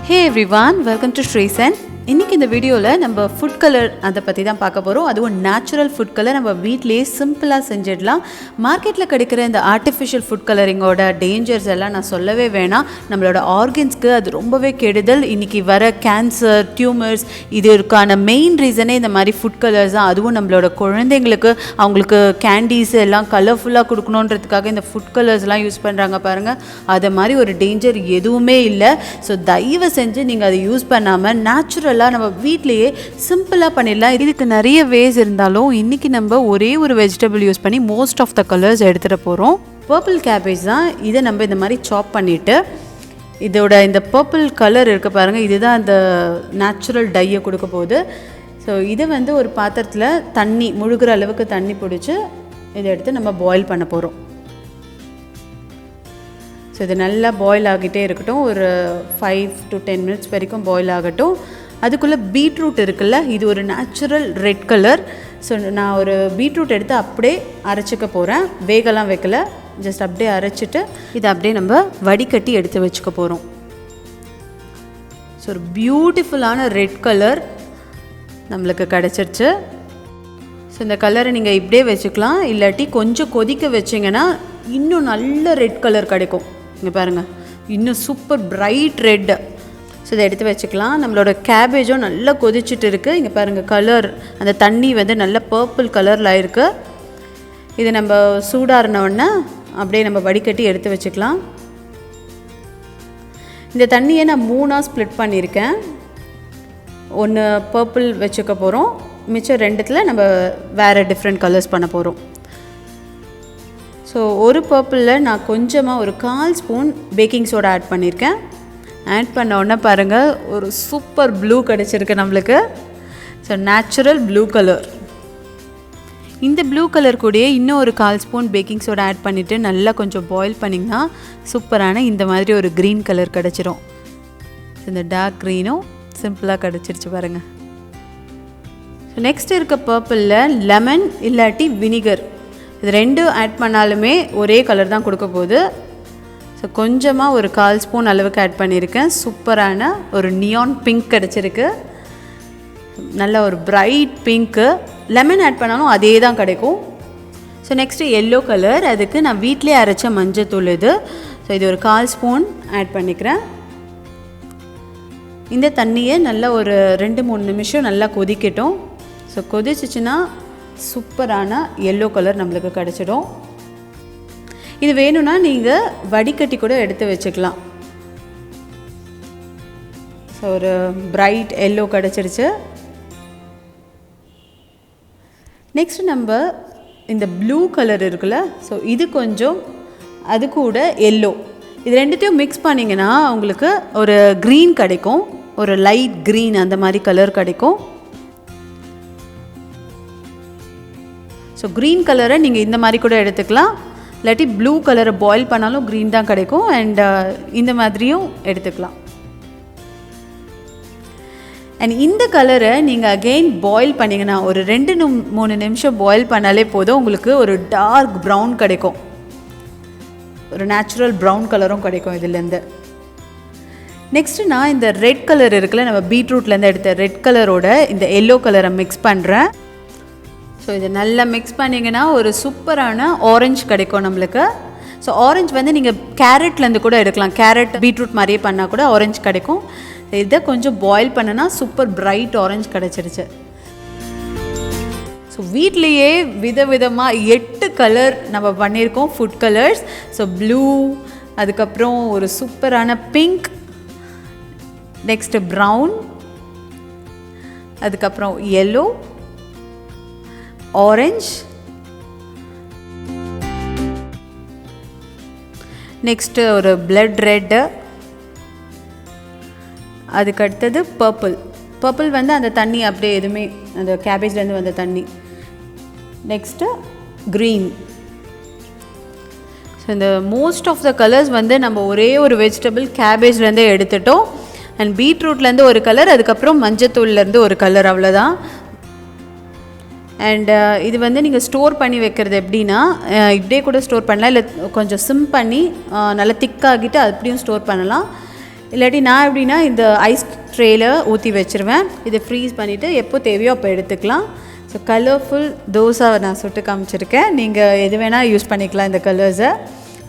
Hey everyone, welcome to SriSen. இன்னைக்கு இந்த வீடியோல நம்ம ஃபுட் கலர் அத பத்தி தான் பார்க்க போறோம். அதுவும் நேச்சுரல் ஃபுட் கலர் நம்ம வீட்லயே சிம்பிளா செஞ்சிடலாம். மார்க்கெட்ல கிடைக்கிற இந்த ஆர்ட்டிஃபிஷியல் ஃபுட் கலரிங்கோட டேஞ்சர்ஸ் எல்லாம் நான் சொல்லவே வேணாம். நம்மளோட ஆர்கன்ஸ்க்கு அது ரொம்பவே கெடுதல். இன்னைக்கு வர கேன்சர், டியூமர்ஸ் இதுக்கான மெயின் ரீசனே இந்த மாதிரி ஃபுட் கலர்ஸ் தான். அதுவும் நம்மளோட குழந்தைங்களுக்கு அவங்களுக்கு கேண்டீஸ் எல்லாம் கலர்ஃபுல்லா கொடுக்கணும்ன்றதுக்காக இந்த ஃபுட் கலர்ஸ்லாம் யூஸ் பண்றாங்க பாருங்க. அத மாதிரி ஒரு டேஞ்சர் எதுவுமே இல்லை. ஸோ தயவு செஞ்சு நீங்கள் அதை யூஸ் பண்ணாமல் நேச்சுரலாக நம்ம வீட்லேயே சிம்பிளாக பண்ணிடலாம். இதுக்கு நிறைய வேஸ் இருந்தாலும் இன்றைக்கி நம்ம ஒரே ஒரு வெஜிடபிள் யூஸ் பண்ணி மோஸ்ட் ஆஃப் த கலர்ஸ் எடுத்துகிட்டு போகிறோம். பர்பிள் கேபேஜ் தான். இதை நம்ம இந்த மாதிரி சாப் பண்ணிவிட்டு இதோட இந்த பர்பிள் கலர் இருக்க பாருங்கள், இதுதான் அந்த நேச்சுரல் டையை கொடுக்க போகுது. ஸோ இதை ஒரு பாத்திரத்தில் தண்ணி முழுகிற அளவுக்கு தண்ணி பிடிச்சி இதை எடுத்து நம்ம பாயில் பண்ண போகிறோம். ஸோ இது நல்லா பாயில் ஆகிட்டே இருக்கட்டும். ஒரு 5 to 10 minutes வரைக்கும் பாயில் ஆகட்டும். அதுக்குள்ளே பீட்ரூட் இருக்குல்ல, இது ஒரு நேச்சுரல் ரெட் கலர். ஸோ நான் ஒரு பீட்ரூட் எடுத்து அப்படியே அரைச்சிக்க போகிறேன். வேகலாம் வைக்கல, ஜஸ்ட் அப்படியே அரைச்சிட்டு இதை அப்படியே நம்ம வடிகட்டி எடுத்து வச்சுக்க போகிறோம். ஸோ ஒரு பியூட்டிஃபுல்லான ரெட் கலர் நம்மளுக்கு கிடச்சிருச்சு. ஸோ இந்த கலரை நீங்கள் இப்படியே வச்சுக்கலாம், இல்லாட்டி கொஞ்சம் கொதிக்க வச்சிங்கன்னா இன்னும் நல்ல ரெட் கலர் கிடைக்கும். இங்கே பாருங்கள், இன்னும் சூப்பர் பிரைட் ரெட். ஸோ இதை எடுத்து வச்சுக்கலாம். நம்மளோட கேபேஜும் நல்லா கொதிச்சுட்டு இருக்குது. இங்கே பாருங்கள், கலர் அந்த தண்ணி நல்ல பர்பிள் கலரில் ஆயிருக்கு. இதை நம்ம சூடாறினோடனே அப்படியே நம்ம வடிகட்டி எடுத்து வச்சுக்கலாம். இந்த தண்ணியை நான் 3ஆக ஸ்ப்ளிட் பண்ணியிருக்கேன். ஒன்று பர்பிள் வச்சுக்க போகிறோம், மிச்சம் 2த்தில் நம்ம வேறு டிஃப்ரெண்ட் கலர்ஸ் பண்ண போகிறோம். ஸோ ஒரு பர்பிளில் நான் கொஞ்சமாக ஒரு 1/4 ஸ்பூன் பேக்கிங் சோடா ஆட் பண்ணியிருக்கேன். ஆட் பண்ண உடனே பாருங்கள், ஒரு சூப்பர் ப்ளூ கிடச்சிருக்கு நம்மளுக்கு. So natural blue colour. இந்த ப்ளூ கலர் கூடயே இன்னும் ஒரு 1/4 ஸ்பூன் பேக்கிங் சோடா ஆட் பண்ணிவிட்டு நல்லா கொஞ்சம் பாயில் பண்ணிங்கன்னா சூப்பரான இந்த மாதிரி ஒரு க்ரீன் கலர் கிடச்சிரும். இந்த டார்க் க்ரீனும் சிம்பிளாக கிடச்சிருச்சு பாருங்கள். ஸோ நெக்ஸ்ட் இருக்க பர்பிளில் லெமன் இல்லாட்டி வினிகர், இது 2 ஆட் பண்ணாலுமே ஒரே கலர் தான் கொடுக்க போகுது. ஸோ கொஞ்சமாக ஒரு 1/4 ஸ்பூன் அளவுக்கு ஆட் பண்ணியிருக்கேன். சூப்பரான ஒரு நியான் பிங்க் கிடச்சிருக்கு, நல்ல ஒரு பிரைட் பிங்க்கு. லெமன் ஆட் பண்ணாலும் அதே தான் கிடைக்கும். ஸோ நெக்ஸ்ட்டு எல்லோ கலர், அதுக்கு நான் வீட்டிலே அரைச்ச மஞ்சத்தூள் இது. ஸோ இது ஒரு 1/4 ஸ்பூன் ஆட் பண்ணிக்கிறேன். இந்த தண்ணியை நல்லா ஒரு 2-3 நிமிஷம் நல்லா கொதிக்கட்டும். ஸோ கொதிச்சிச்சின்னா சூப்பரான எல்லோ கலர் நம்மளுக்கு கிடச்சிடும். இது வேணும்னா நீங்கள் வடிகட்டி கூட எடுத்து வச்சுக்கலாம். ஸோ ஒரு பிரைட் எல்லோ கிடச்சிருச்சு. நெக்ஸ்ட் நம்ம இந்த ப்ளூ கலர் இருக்குல்ல, ஸோ இது கொஞ்சம் அது கூட எல்லோ, இது 2த்தையும் மிக்ஸ் பண்ணிங்கன்னா உங்களுக்கு ஒரு க்ரீன் கிடைக்கும், ஒரு லைட் க்ரீன் அந்த மாதிரி கலர் கிடைக்கும். ஸோ க்ரீன் கலரை நீங்கள் இந்த மாதிரி கூட எடுத்துக்கலாம், இல்லாட்டி ப்ளூ கலரை பாயில் பண்ணாலும் க்ரீன் தான் கிடைக்கும். அண்ட் இந்த மாதிரியும் எடுத்துக்கலாம். அண்ட் இந்த கலரை நீங்கள் அகெயின் பாயில் பண்ணிங்கன்னா ஒரு 2-3 நிமிஷம் பாயில் பண்ணாலே போதும், உங்களுக்கு ஒரு டார்க் ப்ரௌன் கிடைக்கும், ஒரு நேச்சுரல் ப்ரௌன் கலரும் கிடைக்கும் இதுலேருந்து. நெக்ஸ்ட்டு நான் இந்த ரெட் கலர் இருக்குல்ல, நம்ம பீட்ரூட்லேருந்து எடுத்த ரெட் கலரோட இந்த எல்லோ கலரை மிக்ஸ் பண்ணுறேன். ஸோ இதை நல்லா மிக்ஸ் பண்ணிங்கன்னா ஒரு சூப்பரான ஆரஞ்சு கிடைக்கும் நம்மளுக்கு. ஸோ ஆரஞ்சு நீங்கள் கேரட்லேருந்து கூட எடுக்கலாம், கேரட் பீட்ரூட் மாதிரியே பண்ணால் கூட ஆரஞ்சு கிடைக்கும். இதை கொஞ்சம் பாயில் பண்ணனா சூப்பர் பிரைட் ஆரஞ்சு கிடச்சிருச்சு. ஸோ வீட்லேயே விதவிதமாக 8 கலர் நம்ம பண்ணியிருக்கோம் ஃபுட் கலர்ஸ். ஸோ ப்ளூ, அதுக்கப்புறம் ஒரு சூப்பரான பிங்க், நெக்ஸ்ட்டு ப்ரௌன், அதுக்கப்புறம் எல்லோ, ஆரஞ்ச், நெக்ஸ்ட்டு ஒரு பிளட் ரெட்டு, அதுக்கு அடுத்தது பர்பிள். பர்பிள் அந்த தண்ணி அப்படியே எதுவுமே அந்த கேபேஜ்லேருந்து வந்த தண்ணி. Next green. ஸோ இந்த மோஸ்ட் ஆஃப் த கலர்ஸ் நம்ம ஒரே ஒரு வெஜிடபிள் கேபேஜ்லேருந்தே எடுத்துட்டோம். அண்ட் பீட்ரூட்லேருந்து ஒரு கலர், அதுக்கப்புறம் மஞ்சத்தூள்லேருந்து ஒரு கலர், அவ்வளோதான். அண்ட் இது நீங்கள் ஸ்டோர் பண்ணி வைக்கிறது எப்படின்னா, இப்படியே கூட ஸ்டோர் பண்ணலாம், இல்லை கொஞ்சம் சிம் பண்ணி நல்லா திக்காகிட்டு அப்படியும் ஸ்டோர் பண்ணலாம். இல்லாட்டி நான் எப்படின்னா இந்த ஐஸ் ட்ரேயில் ஊற்றி வச்சுருவேன். இதை ஃப்ரீஸ் பண்ணிவிட்டு எப்போ தேவையோ அப்போ எடுத்துக்கலாம். ஸோ கலர்ஃபுல் தோசாவை நான் சுட்டு காமிச்சிருக்கேன். நீங்கள் எது வேணால் யூஸ் பண்ணிக்கலாம் இந்த கலர்ஸை.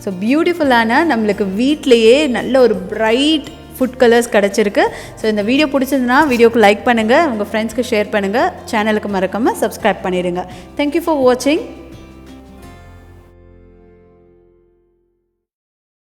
ஸோ பியூட்டிஃபுல்லான நம்மளுக்கு வீட்டிலையே நல்ல ஒரு பிரைட் ஃபுட் கலர்ஸ் கிடச்சிருக்கு. ஸோ இந்த வீடியோ பிடிச்சிருந்துன்னா வீடியோக்கு லைக் பண்ணுங்கள், உங்கள் ஃப்ரெண்ட்ஸ்க்கு ஷேர் பண்ணுங்கள், சேனலுக்கு மறக்காமல் சப்ஸ்கிரைப் பண்ணிடுங்க. தேங்க்யூ ஃபார் வாட்சிங்.